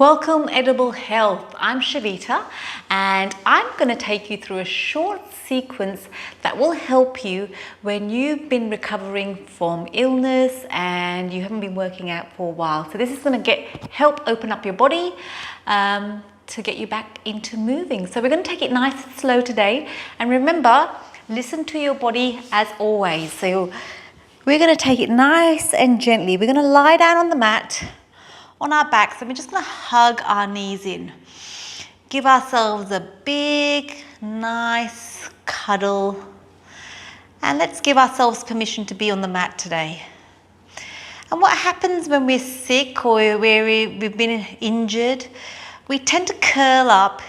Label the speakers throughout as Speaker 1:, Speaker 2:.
Speaker 1: Welcome Edible Health. I'm Shavita and I'm going to take you through a short sequence that will help you when you've been recovering from illness and you haven't been working out for a while. So this is going to help open up your body to get you back into moving. So we're going to take it nice and slow today, and remember, listen to your body as always. So we're going to take it nice and gently. We're going to lie down on the mat on our backs, and we're just going to hug our knees in. Give ourselves a big, nice cuddle, and let's give ourselves permission to be on the mat today. And what happens when we're sick or we've been injured, we tend to curl up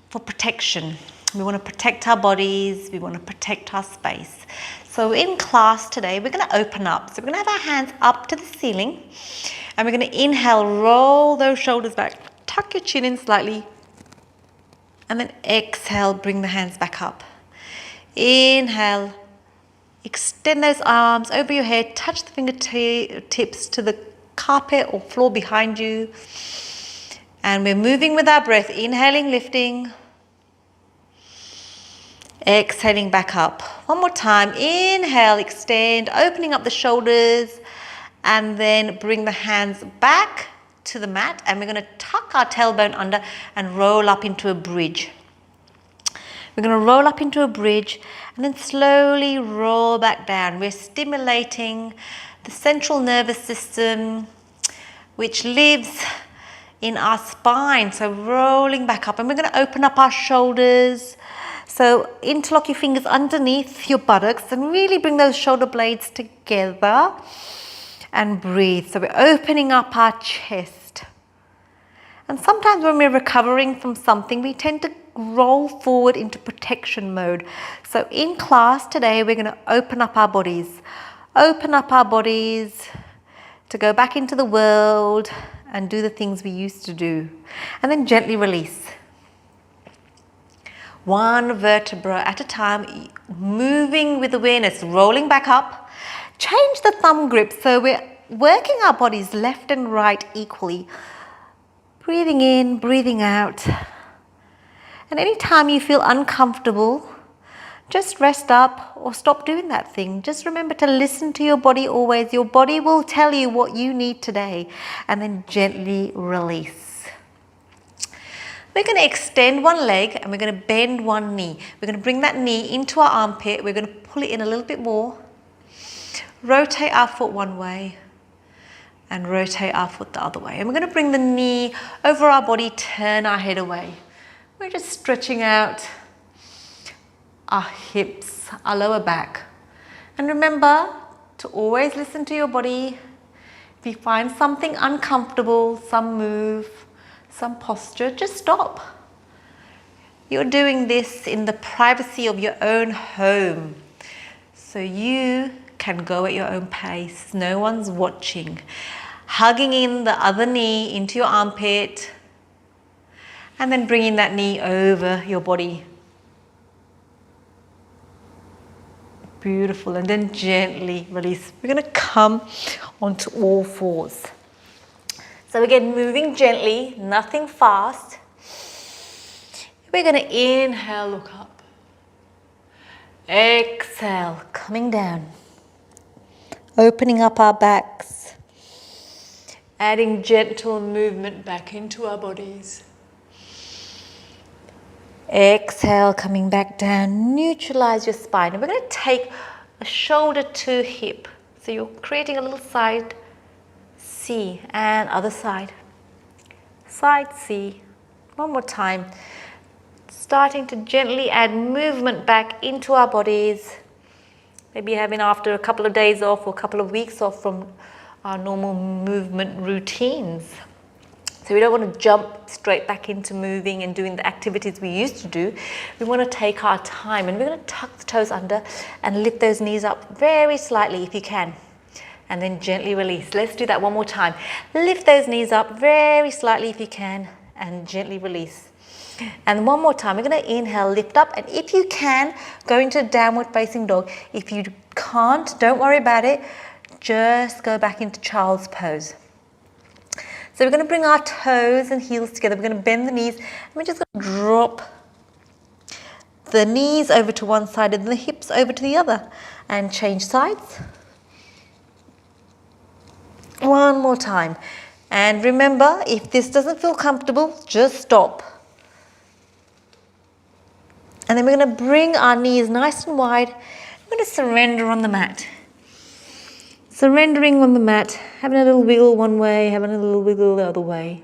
Speaker 1: for protection. We want to protect our bodies, we want to protect our space. So in class today, we're going to open up. So we're going to have our hands up to the ceiling, and we're going to inhale, roll those shoulders back, tuck your chin in slightly, and then exhale, bring the hands back up. Inhale, extend those arms over your head, touch the fingertips to the carpet or floor behind you. And we're moving with our breath, inhaling, lifting, exhaling back up. One more time, inhale, extend, opening up the shoulders, and then bring the hands back to the mat, and we're going to tuck our tailbone under and roll up into a bridge. We're going to roll up into a bridge and then slowly roll back down. We're stimulating the central nervous system, which lives in our spine. So rolling back up, and we're going to open up our shoulders. So interlock your fingers underneath your buttocks and really bring those shoulder blades together and breathe. So we're opening up our chest. And sometimes when we're recovering from something, we tend to roll forward into protection mode. So in class today, we're going to open up our bodies. Open up our bodies to go back into the world and do the things we used to do. And then gently release. One vertebra at a time, moving with awareness, rolling back up. Change the thumb grip, so we're working our bodies left and right equally. Breathing in, breathing out. And anytime you feel uncomfortable, just rest up or stop doing that thing. Just remember to listen to your body always. Your body will tell you what you need today, and then gently release. We're going to extend one leg and we're going to bend one knee. We're going to bring that knee into our armpit. We're going to pull it in a little bit more. Rotate our foot one way and rotate our foot the other way. And we're going to bring the knee over our body, turn our head away. We're just stretching out our hips, our lower back. And remember to always listen to your body. If you find something uncomfortable, some move, some posture, just stop. You're doing this in the privacy of your own home, so you can go at your own pace. No one's watching. Hugging in the other knee into your armpit, and then bringing that knee over your body. Beautiful. And then gently release. We're going to come onto all fours. So again, moving gently, nothing fast. We're going to inhale, look up. Exhale, coming down. Opening up our backs. Adding gentle movement back into our bodies. Exhale, coming back down. Neutralize your spine. And we're going to take a shoulder to hip. So you're creating a little side C, and other side. Side C. One more time. Starting to gently add movement back into our bodies. Maybe having after a couple of days off or a couple of weeks off from our normal movement routines. So we don't want to jump straight back into moving and doing the activities we used to do. We want to take our time, and we're going to tuck the toes under and lift those knees up very slightly if you can. And then gently release. Let's do that one more time. Lift those knees up very slightly if you can, and gently release. And one more time, we're going to inhale, lift up, and if you can, go into downward facing dog. If you can't, don't worry about it. Just go back into child's pose. So we're going to bring our toes and heels together. We're going to bend the knees and we're just going to drop the knees over to one side and the hips over to the other and change sides. One more time. And remember, if this doesn't feel comfortable, just stop. And then we're going to bring our knees nice and wide. We're going to surrender on the mat. Surrendering on the mat, having a little wiggle one way, having a little wiggle the other way.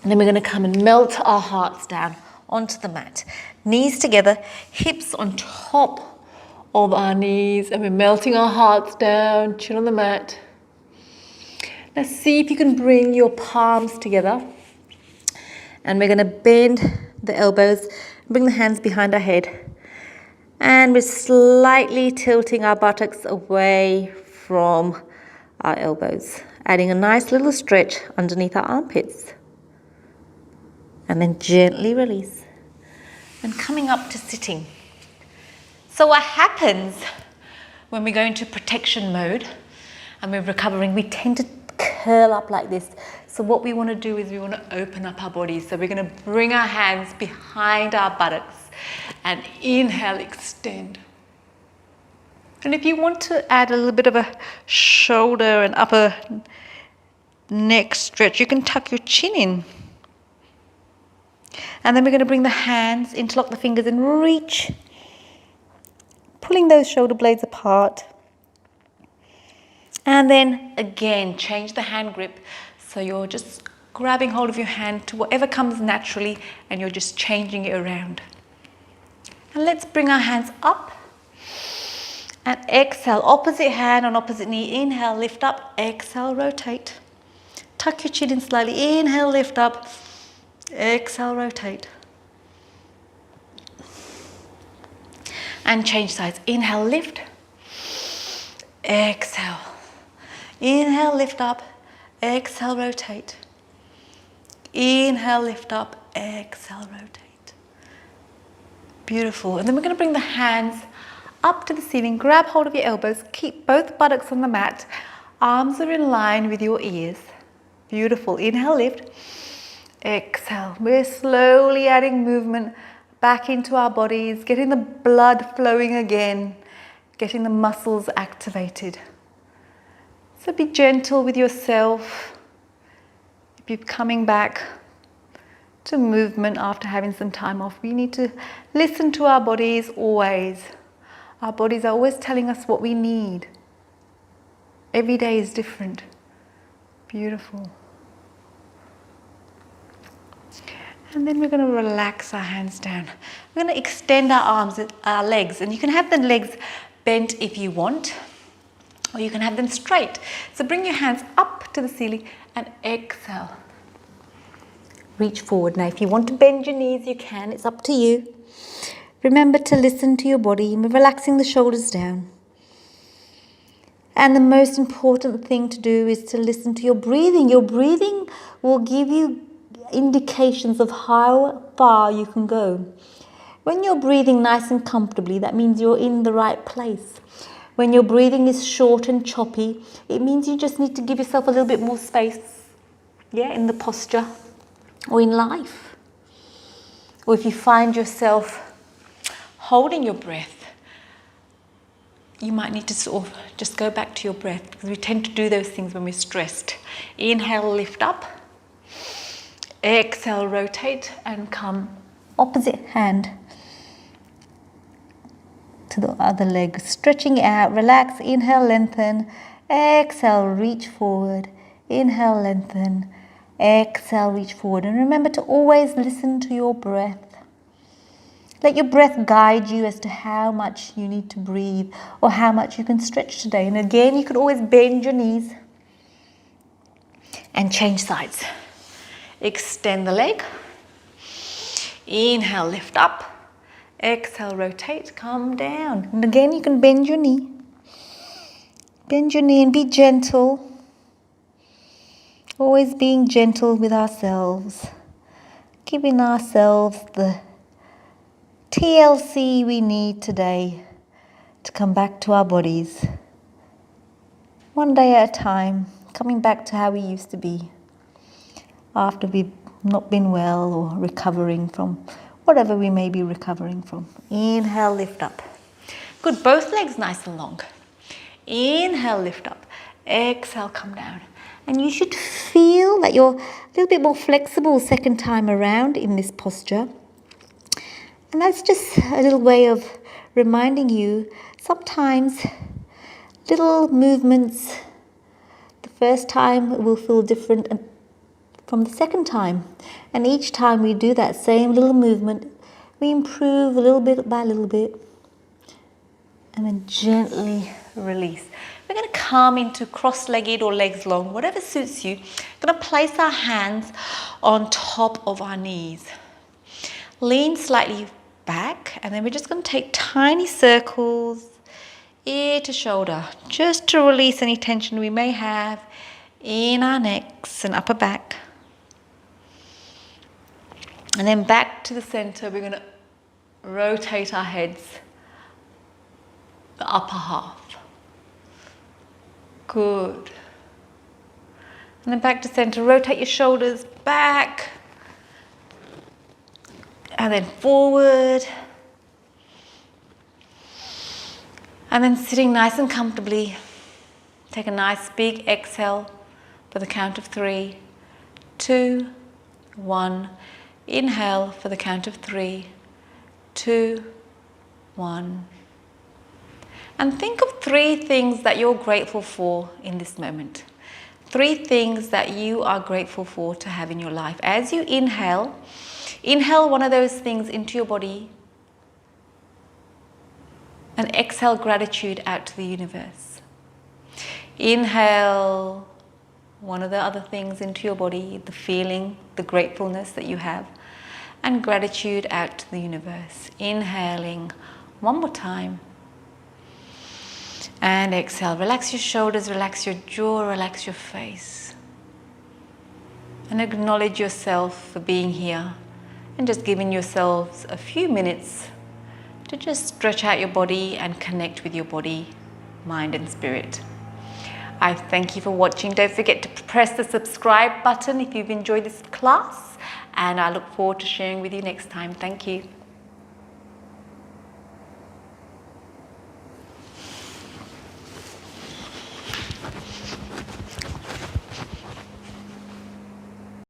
Speaker 1: And then we're going to come and melt our hearts down onto the mat. Knees together, hips on top of our knees, and we're melting our hearts down, chin on the mat. Now see if you can bring your palms together. And we're going to bend the elbows, bring the hands behind our head. And we're slightly tilting our buttocks away from our elbows, adding a nice little stretch underneath our armpits. And then gently release. And coming up to sitting. So what happens when we go into protection mode and we're recovering, we tend to curl up like this. So what we want to do is we want to open up our bodies. So we're going to bring our hands behind our buttocks and inhale, extend. And if you want to add a little bit of a shoulder and upper neck stretch, you can tuck your chin in. And then we're going to bring the hands, interlock the fingers and reach, pulling those shoulder blades apart. And then again, change the hand grip. So you're just grabbing hold of your hand to whatever comes naturally and you're just changing it around. And let's bring our hands up and exhale. Opposite hand on opposite knee. Inhale, lift up. Exhale, rotate. Tuck your chin in slightly. Inhale, lift up. Exhale, rotate. And change sides. Inhale, lift. Exhale. Inhale, lift up. Exhale, rotate. Inhale, lift up. Exhale, rotate. Beautiful. And then we're going to bring the hands up to the ceiling. Grab hold of your elbows. Keep both buttocks on the mat. Arms are in line with your ears. Beautiful. Inhale, lift. Exhale. We're slowly adding movement back into our bodies, getting the blood flowing again, getting the muscles activated. So be gentle with yourself. If you're coming back to movement after having some time off, we need to listen to our bodies always. Our bodies are always telling us what we need. Every day is different. Beautiful. And then we're going to relax our hands down. We're going to extend our arms, our legs, and you can have the legs bent if you want, or you can have them straight. So bring your hands up to the ceiling and exhale. Reach forward. Now if you want to bend your knees, you can. It's up to you. Remember to listen to your body, relaxing the shoulders down. And the most important thing to do is to listen to your breathing. Your breathing will give you indications of how far you can go. When you're breathing nice and comfortably, that means you're in the right place. When your breathing is short and choppy, it means you just need to give yourself a little bit more space, in the posture or in life. Or if you find yourself holding your breath, you might need to sort of just go back to your breath, because we tend to do those things when we're stressed. Inhale, lift up. Exhale, rotate and come opposite hand to the other leg. Stretching it out, relax, inhale, lengthen. Exhale, reach forward. Inhale, lengthen. Exhale, reach forward. And remember to always listen to your breath. Let your breath guide you as to how much you need to breathe or how much you can stretch today. And again, you can always bend your knees and change sides. Extend the leg. Inhale, lift up. Exhale, rotate, come down. And again, you can bend your knee. Bend your knee and be gentle. Always being gentle with ourselves. Giving ourselves the TLC we need today to come back to our bodies. One day at a time. coming back to how we used to be after we've not been well or recovering from whatever we may be recovering from. Inhale, lift up. Good, both legs nice and long. Inhale, lift up. Exhale, come down. And you should feel that you're a little bit more flexible second time around in this posture. And that's just a little way of reminding you, sometimes little movements, the first time will feel different from the second time. And each time we do that same little movement, we improve a little bit by little bit. And then gently release. We're going to come into cross-legged or legs long, whatever suits you. We're going to place our hands on top of our knees. Lean slightly back, and then we're just going to take tiny circles, ear to shoulder, just to release any tension we may have in our necks and upper back. And then back to the center, we're going to rotate our heads, the upper half. Good. And then back to center, rotate your shoulders back. And then forward. And then sitting nice and comfortably. Take a nice big exhale for the count of 3, 2, 1. Inhale for the count of 3, 2, 1. And think of 3 things that you're grateful for in this moment. 3 things that you are grateful for to have in your life. As you inhale, inhale one of those things into your body and exhale gratitude out to the universe. Inhale one of the other things into your body, the feeling, the gratefulness that you have, and gratitude out to the universe. Inhaling one more time. And exhale. Relax your shoulders, relax your jaw, relax your face. And acknowledge yourself for being here and just giving yourselves a few minutes to just stretch out your body and connect with your body, mind and spirit. I thank you for watching. Don't forget to press the subscribe button if you've enjoyed this class, and I look forward to sharing with you next time. Thank you.